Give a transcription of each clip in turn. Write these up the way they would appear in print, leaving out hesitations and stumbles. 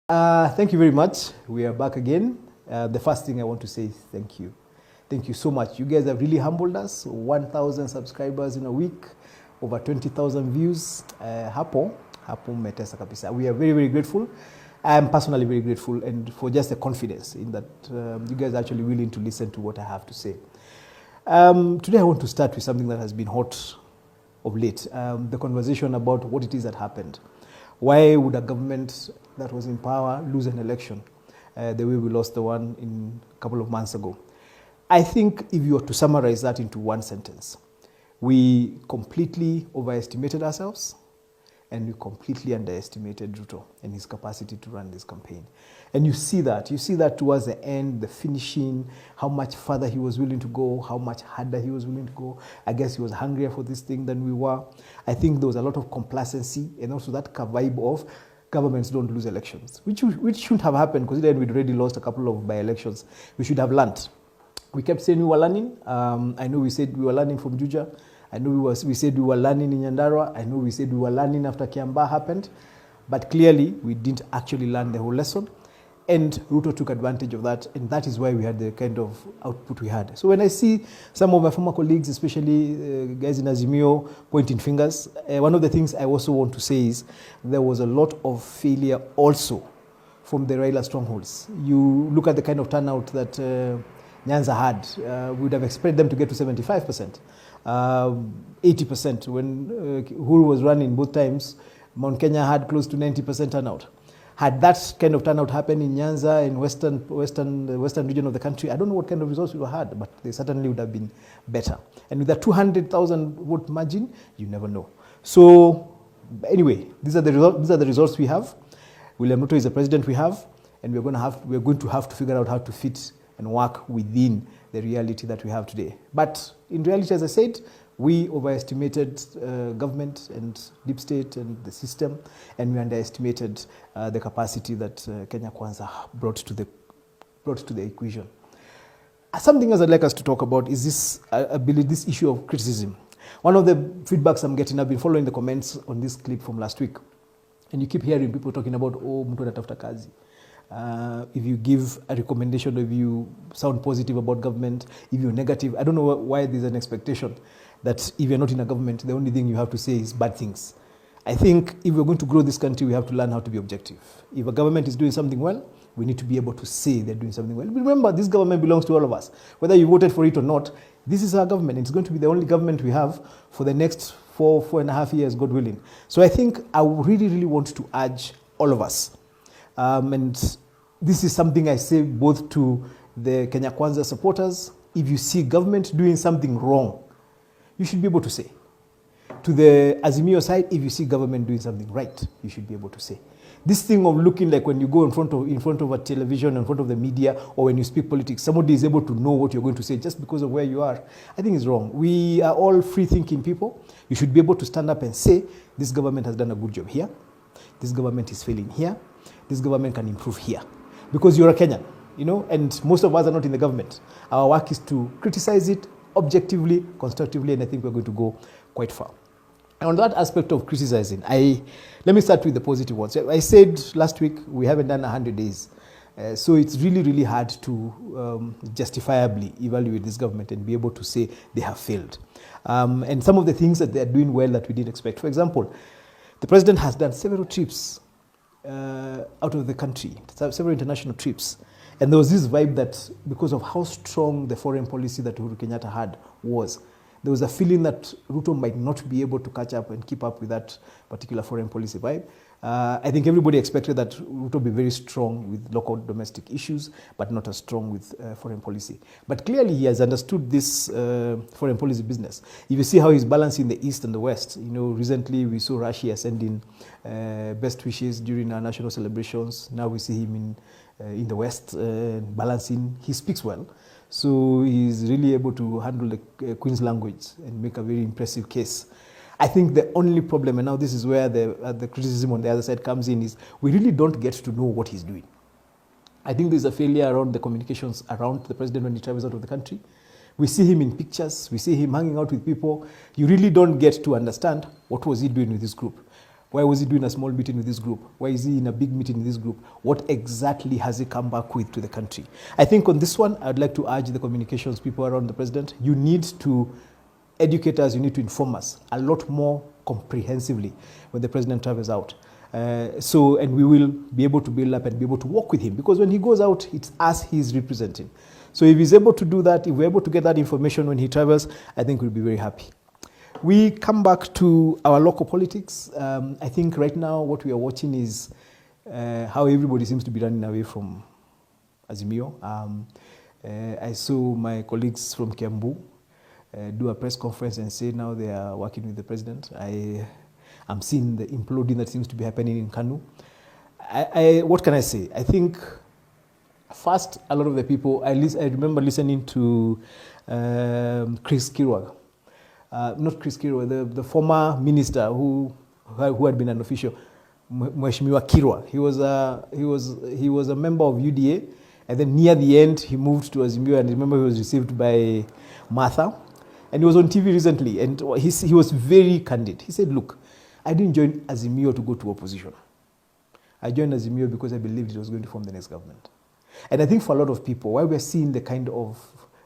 Thank you very much. We are back again. The first thing I want to say is thank you. Thank you so much. You guys have really humbled us. 1,000 subscribers in a week, over 20,000 views. Hapo mmetesa kabisa. We are very, very grateful. I am personally very grateful and for just the confidence in that you guys are actually willing to listen to what I have to say. Today I want to start with something that has been hot of late. The conversation about what it is that happened. Why would a government that was in power lose an election the way we lost the one in a couple of months ago? I think if you were to summarize that into one sentence, we completely overestimated ourselves and we completely underestimated Ruto and his capacity to run this campaign. And you see that towards the end, the finishing, how much further he was willing to go, how much harder he was willing to go. I guess he was hungrier for this thing than we were. I think there was a lot of complacency and also that vibe of governments don't lose elections, which shouldn't have happened because then we'd already lost a couple of by-elections. We should have learned. We kept saying we were learning. I know we said we were learning from Juja. I know we said we were learning in Nyandarua. I know we said we were learning after Kiambaa happened. But clearly, we didn't actually learn the whole lesson. And Ruto took advantage of that. And that is why we had the kind of output we had. So when I see some of my former colleagues, especially guys in AZIMIO, pointing fingers, one of the things I also want to say is there was a lot of failure also from the Raila strongholds. You look at the kind of turnout that Nyanza had. We would have expected them to get to 75%. 80% when Uhuru was running both times. Mount Kenya had close to 90% turnout. Had that kind of turnout happened in Nyanza, in the western region of the country, I don't know what kind of results we would have had, but they certainly would have been better. And with a 200,000 vote margin, you never know. So anyway, these are the results we have. William Ruto is the president we have, and we're going to have to figure out how to fit and work within the reality that we have today. But in reality, as I said, we overestimated government and deep state and the system, and we underestimated the capacity that Kenya Kwanza brought to the equation. Something else I'd like us to talk about is this issue of criticism. One of the feedbacks I'm getting, I've been following the comments on this clip from last week, and you keep hearing people talking about, oh, mtu anatafuta kazi. If you give a recommendation, if you sound positive about government, if you're negative, I don't know why there's an expectation that if you're not in a government, the only thing you have to say is bad things. I think if we're going to grow this country, we have to learn how to be objective. If a government is doing something well, we need to be able to say they're doing something well. Remember, this government belongs to all of us. Whether you voted for it or not, this is our government. It's going to be the only government we have for the next 4.5 years, God willing. So I think I really, really want to urge all of us. And this is something I say both to the Kenya Kwanza supporters. If you see government doing something wrong, you should be able to say. To the AZIMIO side, if you see government doing something right, you should be able to say. This thing of looking like when you go in front of a television, in front of the media, or when you speak politics, somebody is able to know what you're going to say just because of where you are, I think is wrong. We are all free-thinking people. You should be able to stand up and say, this government has done a good job here. This government is failing here. This government can improve here. Because you're a Kenyan, and most of us are not in the government. Our work is to criticize it objectively, constructively, and I think we're going to go quite far. And on that aspect of criticizing, let me start with the positive ones. I said last week, we haven't done 100 days. So it's really, really hard to justifiably evaluate this government and be able to say they have failed. And some of the things that they're doing well that we didn't expect. For example, the president has done several trips out of the country, several international trips. And there was this vibe that because of how strong the foreign policy that Uhuru Kenyatta had was, there was a feeling that Ruto might not be able to catch up and keep up with that particular foreign policy vibe. I think everybody expected that Ruto would be very strong with local domestic issues, but not as strong with foreign policy. But clearly he has understood this foreign policy business. If you see how he's balancing the East and the West, recently we saw Russia sending best wishes during our national celebrations. Now we see him in the West balancing. He speaks well. So he's really able to handle the Queen's language and make a very impressive case. I think the only problem, and now this is where the criticism on the other side comes in, is we really don't get to know what he's doing. I think there's a failure around the communications around the president when he travels out of the country. We see him in pictures, we see him hanging out with people. You really don't get to understand what was he doing with this group. Why was he doing a small meeting with this group? Why is he in a big meeting with this group? What exactly has he come back with to the country? I think on this one, I'd like to urge the communications people around the president, you need to educate us, you need to inform us a lot more comprehensively when the president travels out. And we will be able to build up and be able to work with him, because when he goes out, it's us he's representing. So if he's able to do that, if we're able to get that information when he travels, I think we'll be very happy. We come back to our local politics. I think right now what we are watching is how everybody seems to be running away from AZIMIO. I saw my colleagues from Kiambu do a press conference and say now they are working with the president. I'm seeing the imploding that seems to be happening in Kanu. What can I say? I think first, a lot of the people, I remember listening to Chris Kirwa. Not Chris Kirwa, the former minister who had been an official, Mheshimiwa Kirwa. He was a member of UDA, and then near the end he moved to AZIMIO, and I remember he was received by Martha, and he was on TV recently, and he was very candid. He said, look, I didn't join AZIMIO to go to opposition. I joined AZIMIO because I believed it was going to form the next government. And I think for a lot of people, why we're seeing the kind of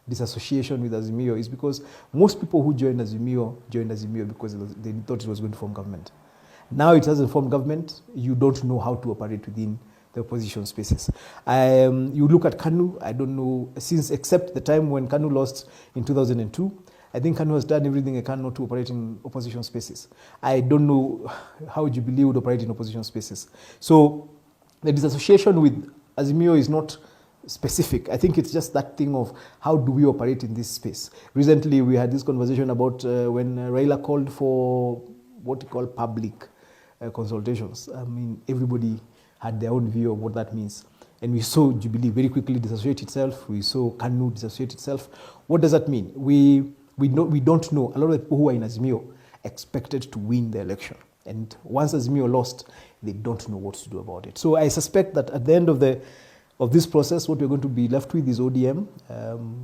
disassociation with AZIMIO is because most people who joined AZIMIO because they thought it was going to form government. Now it hasn't formed government, you don't know how to operate within the opposition spaces. You look at KANU, I don't know, except the time when KANU lost in 2002, I think KANU has done everything it can not to operate in opposition spaces. I don't know how Jubilee would operate in opposition spaces. So the disassociation with AZIMIO is not specific. I think it's just that thing of how do we operate in this space. Recently, we had this conversation about when Raila called for what you call public consultations. I mean, everybody had their own view of what that means. And we saw Jubilee very quickly dissociate itself. We saw KANU dissociate itself. What does that mean? We don't know. A lot of the people who are in AZIMIO expected to win the election. And once AZIMIO lost, they don't know what to do about it. So I suspect that at the end of this process, what we're going to be left with is ODM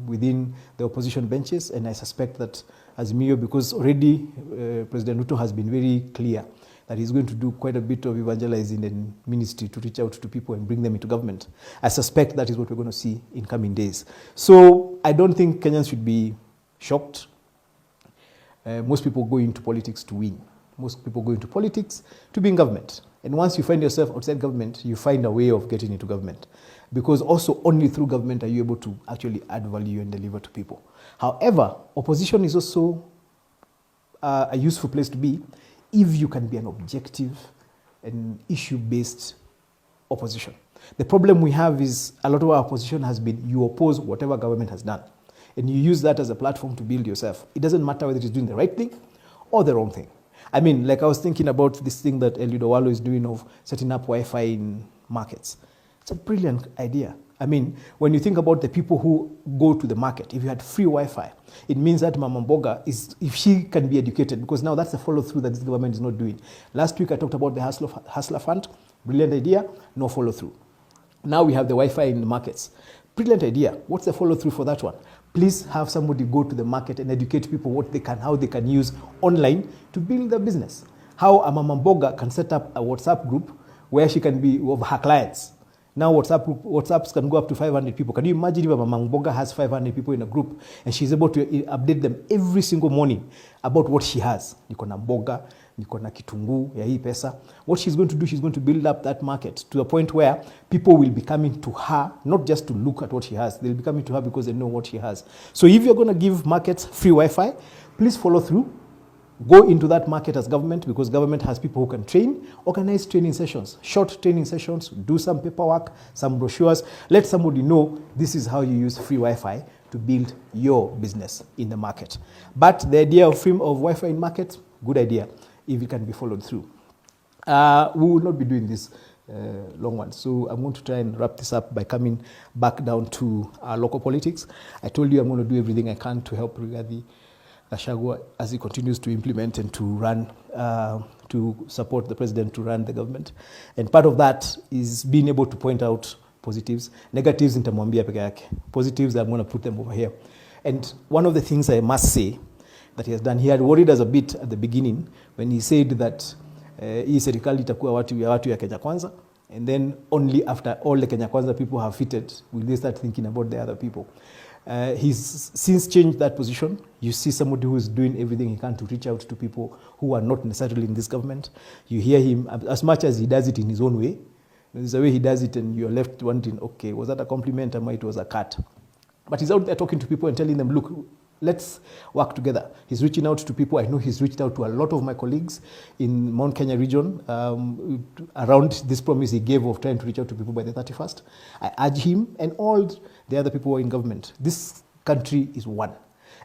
within the opposition benches. And I suspect that AZIMIO, because already President Ruto has been very clear that he's going to do quite a bit of evangelizing and ministry to reach out to people and bring them into government. I suspect that is what we're going to see in coming days. So I don't think Kenyans should be shocked. Most people go into politics to win. Most people go into politics to be in government. And once you find yourself outside government, you find a way of getting into government. Because also only through government are you able to actually add value and deliver to people. However, opposition is also a useful place to be if you can be an objective and issue-based opposition. The problem we have is a lot of our opposition has been you oppose whatever government has done. And you use that as a platform to build yourself. It doesn't matter whether it's doing the right thing or the wrong thing. I mean, like I was thinking about this thing that Eliud Owalo is doing of setting up Wi-Fi in markets. It's a brilliant idea. I mean, when you think about the people who go to the market, if you had free Wi-Fi, it means that Mama Mboga, if she can be educated, because now that's the follow-through that this government is not doing. Last week I talked about the Hustler Fund. Brilliant idea, no follow-through. Now we have the Wi-Fi in the markets. Brilliant idea. What's the follow-through for that one? Please have somebody go to the market and educate people how they can use online to build their business. How a Mama Mboga can set up a WhatsApp group where she can be of her clients. Now WhatsApps can go up to 500 people. Can you imagine if a Mama Mboga has 500 people in a group and she's able to update them every single morning about what she has? Niko na mboga, niko na kitunguu ya hii pesa. What she's going to do, she's going to build up that market to a point where people will be coming to her, not just to look at what she has. They'll be coming to her because they know what she has. So if you're going to give markets free Wi-Fi, please follow through. Go into that market as government, because government has people who can train, organize training sessions, short training sessions, do some paperwork, some brochures. Let somebody know this is how you use free Wi-Fi to build your business in the market. But the idea of Wi-Fi in market, good idea, if it can be followed through. We will not be doing this long one. So I'm going to try and wrap this up by coming back down to our local politics. I told you I'm going to do everything I can to help Rigathi Gachagua as he continues to implement and to run, to support the president to run the government. And part of that is being able to point out positives. Negatives nitamwambia peke yake. Positives, I'm going to put them over here. And one of the things I must say that he has done, he had worried us a bit at the beginning when he said that hii serikali itakuwa watu ya Kenya Kwanza, and then only after all the Kenya Kwanza people have fitted will they start thinking about the other people. He's since changed that position. You see somebody who is doing everything he can to reach out to people who are not necessarily in this government. You hear him, as much as he does it in his own way, there's a way he does it and you're left wondering, okay, was that a compliment or it was a cut? But he's out there talking to people and telling them, look, let's work together. He's reaching out to people. I know he's reached out to a lot of my colleagues in Mount Kenya region around this promise he gave of trying to reach out to people by the 31st. I urge him and all the other people who are in government. This country is one.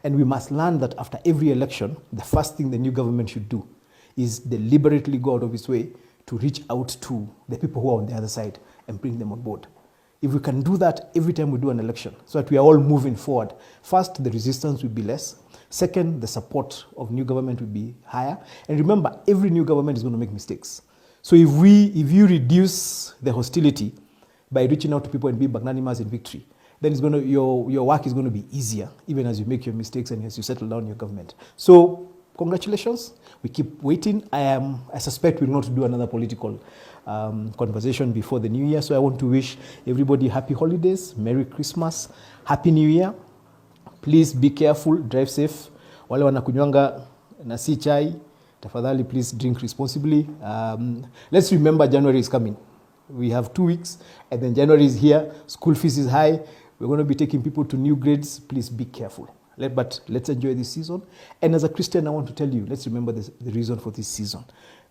And we must learn that after every election, the first thing the new government should do is deliberately go out of its way to reach out to the people who are on the other side and bring them on board. If we can do that every time we do an election, so that we are all moving forward, first, the resistance will be less. Second, the support of new government will be higher. And remember, every new government is going to make mistakes. So if you reduce the hostility by reaching out to people and be magnanimous in victory, then it's your work is going to be easier, even as you make your mistakes and as you settle down your government. So congratulations. We keep waiting. I suspect we'll not do another political conversation before the new year. So I want to wish everybody happy holidays, Merry Christmas, Happy New Year. Please be careful, drive safe. Wale wanakunywanga na si chai, tafadhali please drink responsibly. Let's remember January is coming. We have 2 weeks and then January is here. School fees is high. We're going to be taking people to new grades. Please be careful. But let's enjoy this season. And as a Christian, I want to tell you, let's remember the reason for this season.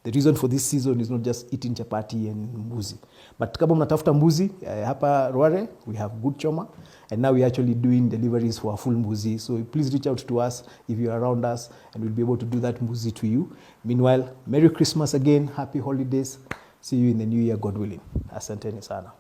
The reason for this season is not just eating chapati and mbuzi. But kama mnatafuta mbuzi, hapa Ruare, we have good choma. And now we're actually doing deliveries for a full mbuzi. So please reach out to us if you're around us, and we'll be able to do that mbuzi to you. Meanwhile, Merry Christmas again, Happy Holidays. See you in the new year, God willing. Asanteni sana.